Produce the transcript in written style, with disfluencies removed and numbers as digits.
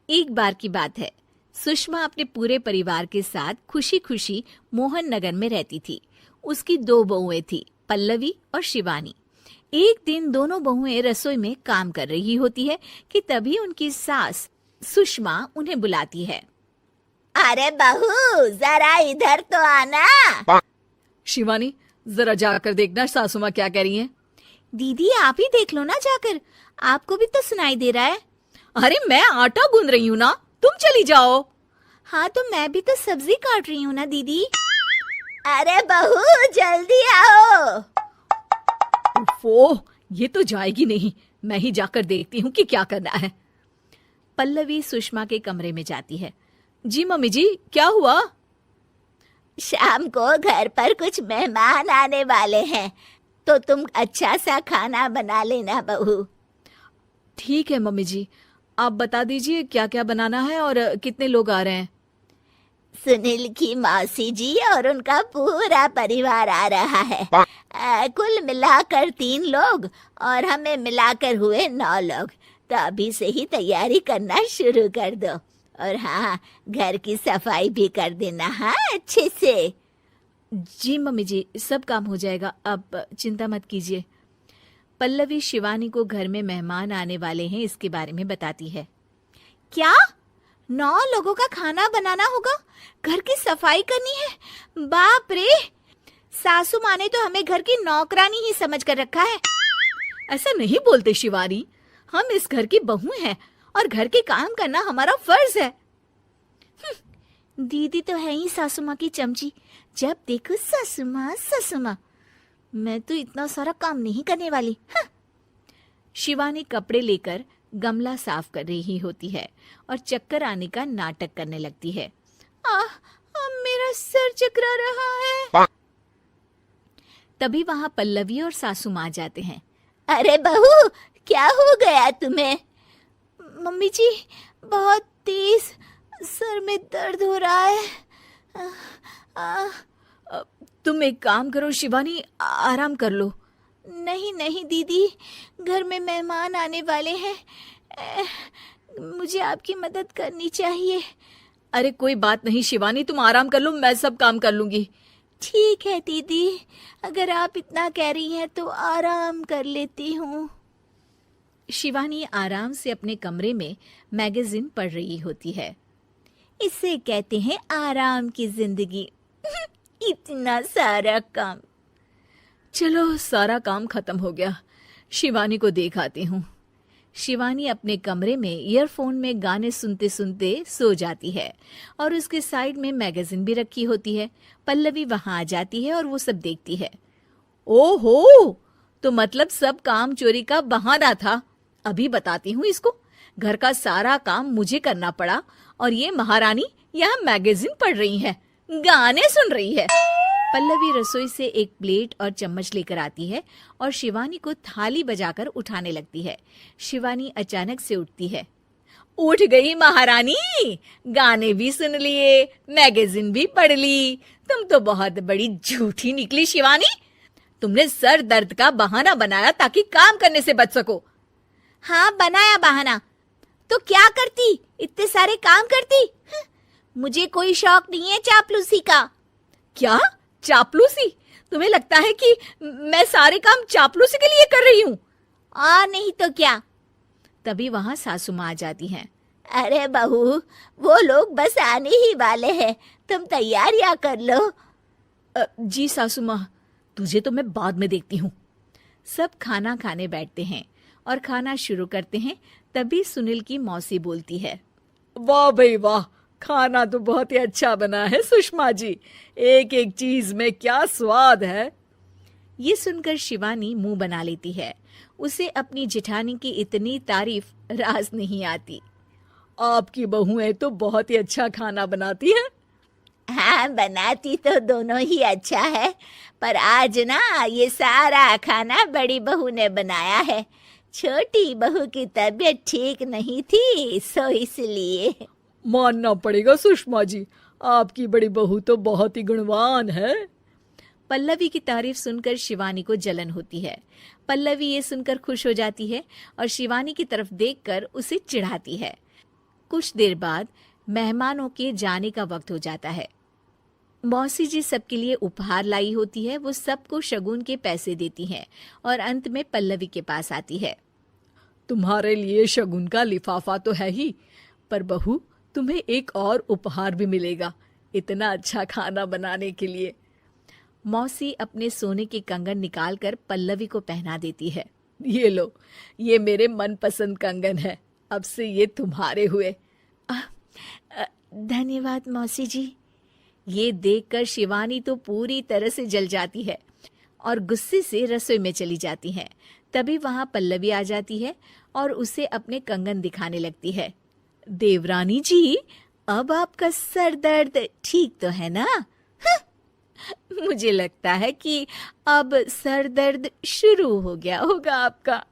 एक बार की बात है, सुषमा अपने पूरे परिवार के साथ खुशी खुशी मोहन नगर में रहती थी। उसकी 2 बहुएं थी, पल्लवी और शिवानी। एक दिन दोनों बहुएं रसोई में काम कर रही होती है कि तभी उनकी सास सुषमा उन्हें बुलाती है। अरे बहू, जरा इधर तो आना। शिवानी, जरा जाकर देखना सासू माँ क्या कह रही हैं। दीदी आप ही देख लो ना जाकर, आपको भी तो सुनाई दे रहा है। अरे मैं आटा गूंद रही हूँ ना, तुम चली जाओ। हाँ तो मैं भी तो सब्जी काट रही हूँ ना दीदी। अरे बहू, जल्दी आओ। ओफो, ये तो जाएगी नहीं। मैं ही जाकर देखती हूँ कि क्या करना है। पल्लवी सुषमा के कमरे में जाती है। जी मम्मी जी, क्या हुआ? शाम को घर पर कुछ मेहमान आने वाले हैं, तो तुम अच्छा सा खाना बना लेना बहू। ठीक है मम्मी जी, आप बता दीजिए क्या क्या बनाना है और कितने लोग आ रहे हैं। सुनील की मौसी जी और उनका पूरा परिवार आ रहा है। कुल मिलाकर 3 लोग और हमें मिलाकर हुए 9 लोग। तो अभी से ही तैयारी करना शुरू कर दो। और हाँ, घर की सफाई भी कर देना, हाँ, अच्छे से। जी मम्मी जी, सब काम हो जाएगा, आप चिंता मत कीजिए। पल्लवी शिवानी को घर में मेहमान आने वाले हैं इसके बारे में बताती है। क्या 9 लोगों का खाना बनाना होगा, घर की सफाई करनी है? बाप रे, सासू माँ ने तो हमें घर की नौकरानी ही समझ कर रखा है। ऐसा नहीं बोलते शिवानी, हम इस घर की बहू हैं और घर के काम करना हमारा फर्ज है। दीदी तो है ही सासू माँ की चमची, जब देखो सासू माँ सासू माँ। मैं तो इतना सारा काम नहीं करने वाली। शिवानी कपड़े लेकर गमला साफ कर रही होती है और चक्कर आने का नाटक करने लगती है। मेरा सर चकरा रहा है। तभी वहां पल्लवी और सासू माँ जाते हैं। अरे बहू, क्या हो गया तुम्हें? मम्मी जी, बहुत तेज सर में दर्द हो रहा है। तुम एक काम करो शिवानी, आराम कर लो। नहीं नहीं दीदी, घर में मेहमान आने वाले हैं, मुझे आपकी मदद करनी चाहिए। अरे कोई बात नहीं शिवानी, तुम आराम कर लो, मैं सब काम कर लूंगी। ठीक है दीदी, अगर आप इतना कह रही हैं तो आराम कर लेती हूँ। शिवानी आराम से अपने कमरे में मैगजीन पढ़ रही होती है। इसे कहते हैं आराम की जिंदगी। इतना सारा काम। चलो, सारा काम खत्म हो गया, शिवानी को देख आती हूँ। शिवानी अपने कमरे में ईयरफोन में गाने सुनते सुनते सो जाती है और उसके साइड में मैगजीन भी रखी होती है। पल्लवी वहां आ जाती है और वो सब देखती है। ओहो, तो मतलब सब काम चोरी का बहाना था। अभी बताती हूँ इसको। घर का सारा काम मुझे करना पड़ा और ये महारानी यहाँ मैगजीन पढ़ रही है, गाने सुन रही है। पल्लवी रसोई से एक प्लेट और चम्मच लेकर आती है और शिवानी को थाली बजाकर उठाने लगती है। शिवानी अचानक से उठती है। उठ गई महारानी, गाने भी सुन लिए, मैगजीन भी पढ़ ली। तुम तो बहुत बड़ी झूठी निकली शिवानी। तुमने सर दर्द का बहाना बनाया ताकि काम करने से बच सको। हाँ, बनाया बहाना, तो क्या करती, इतने सारे काम करती। मुझे कोई शौक नहीं है चापलूसी का। क्या चापलूसी? तुम्हें लगता है कि मैं सारे काम चापलूसी के लिए कर रही हूँ? नहीं तो क्या। तभी वहां सासू माँ आ जाती हैं। अरे बहू, वो लोग बस आने ही वाले हैं, तुम तैयारियां कर लो। जी सासू माँ, तुझे तो मैं बाद में देखती हूँ। सब खाना खाने बैठते हैं और खाना शुरू करते हैं। तभी सुनील की मौसी बोलती है। वाह भाई वाह, खाना तो बहुत ही अच्छा बना है सुषमा जी, एक एक चीज में क्या स्वाद है। ये सुनकर शिवानी मुंह बना लेती है। उसे अपनी जेठानी की इतनी तारीफ रास नहीं आती। आपकी बहुएं तो बहुत ही अच्छा खाना बनाती हैं। हाँ, बनाती तो दोनों ही अच्छा है, पर आज ना ये सारा खाना बड़ी बहू ने बनाया है। छोटी बहू की तबीयत ठीक नहीं थी, सो इसलिए। मानना पड़ेगा सुषमा जी, आपकी बड़ी बहू तो बहुत ही गुणवान है। पल्लवी की तारीफ सुनकर शिवानी को जलन होती है। पल्लवी ये सुनकर खुश हो जाती है और शिवानी की तरफ देखकर उसे चिढ़ाती है। कुछ देर बाद मेहमानों के जाने का वक्त हो जाता है। मौसी जी सबके लिए उपहार लाई होती है। वो सबको शगुन के पैसे देती हैं और अंत में पल्लवी के पास आती है। तुम्हारे लिए शगुन का लिफाफा तो है ही, पर बहू तुम्हें एक और उपहार भी मिलेगा इतना अच्छा खाना बनाने के लिए। मौसी अपने सोने के कंगन निकालकर पल्लवी को पहना देती है। ये लो, ये मेरे मनपसंद कंगन है, अब से ये तुम्हारे हुए। धन्यवाद मौसी जी। ये देखकर शिवानी तो पूरी तरह से जल जाती है और गुस्से से रसोई में चली जाती है। तभी वहां पल्लवी आ जाती है और उसे अपने कंगन दिखाने लगती है। देवरानी जी, अब आपका सर दर्द ठीक तो है ना? मुझे लगता है कि अब सर दर्द शुरू हो गया होगा आपका।